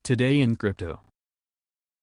Today in crypto,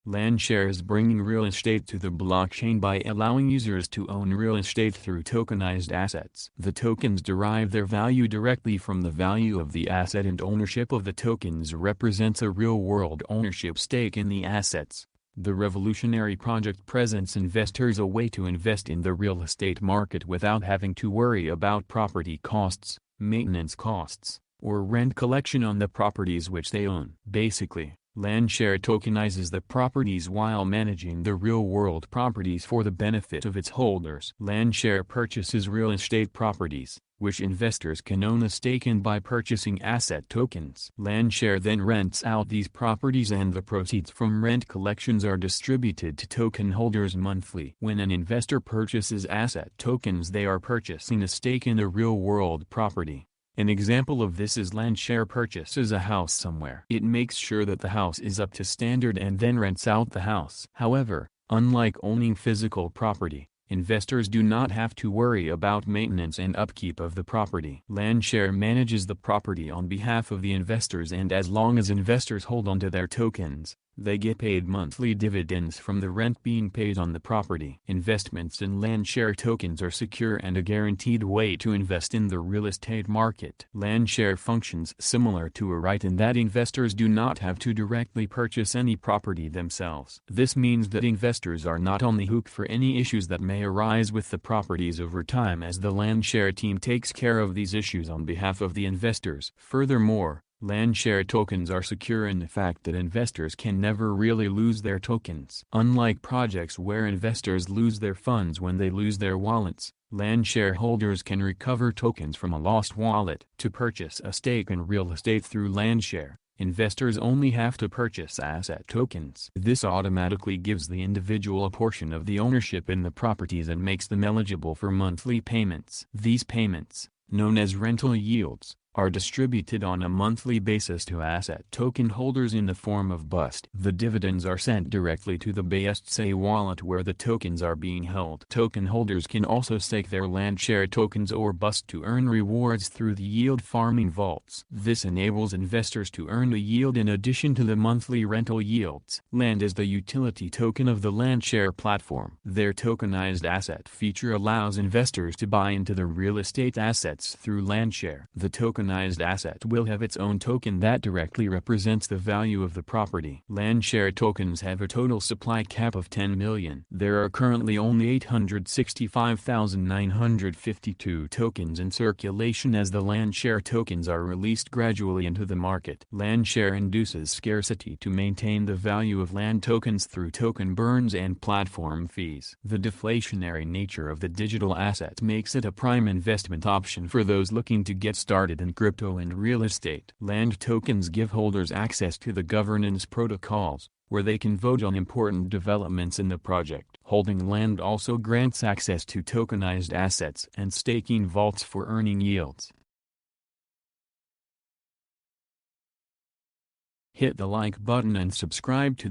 LandShare is bringing real estate to the blockchain by allowing users to own real estate through tokenized assets. The tokens derive their value directly from the value of the asset, and ownership of the tokens represents a real-world ownership stake in the assets. The revolutionary project presents investors a way to invest in the real estate market without having to worry about property costs, maintenance costs, or rent collection on the properties which they own. Basically, LandShare tokenizes the properties while managing the real-world properties for the benefit of its holders. LandShare purchases real estate properties, which investors can own a stake in by purchasing asset tokens. LandShare then rents out these properties, and the proceeds from rent collections are distributed to token holders monthly. When an investor purchases asset tokens, they are purchasing a stake in a real-world property. An example of this is LandShare purchases a house somewhere. It makes sure that the house is up to standard and then rents out the house. However, unlike owning physical property, investors do not have to worry about maintenance and upkeep of the property. LandShare manages the property on behalf of the investors, and as long as investors hold onto their tokens, they get paid monthly dividends from the rent being paid on the property. Investments in LandShare tokens are secure and a guaranteed way to invest in the real estate market. LandShare functions similar to a REIT in that investors do not have to directly purchase any property themselves. This means that investors are not on the hook for any issues that may arise with the properties over time, as the LandShare team takes care of these issues on behalf of the investors. Furthermore, LandShare tokens are secure in the fact that investors can never really lose their tokens. Unlike projects where investors lose their funds when they lose their wallets, LandShare holders can recover tokens from a lost wallet. To purchase a stake in real estate through LandShare, investors only have to purchase asset tokens. This automatically gives the individual a portion of the ownership in the properties and makes them eligible for monthly payments. These payments, known as rental yields, are distributed on a monthly basis to asset token holders in the form of BUST. The dividends are sent directly to the BSTC wallet where the tokens are being held. Token holders can also stake their LandShare tokens or BUST to earn rewards through the yield farming vaults. This enables investors to earn a yield in addition to the monthly rental yields. LAND is the utility token of the LandShare platform. Their tokenized asset feature allows investors to buy into the real estate assets through LandShare. The tokenized asset will have its own token that directly represents the value of the property. LandShare tokens have a total supply cap of 10 million. There are currently only 865,952 tokens in circulation as the LandShare tokens are released gradually into the market. LandShare induces scarcity to maintain the value of land tokens through token burns and platform fees. The deflationary nature of the digital asset makes it a prime investment option for those looking to get started in crypto and real estate. LAND tokens give holders access to the governance protocols, where they can vote on important developments in the project. Holding LAND also grants access to tokenized assets and staking vaults for earning yields. Hit the like button and subscribe to the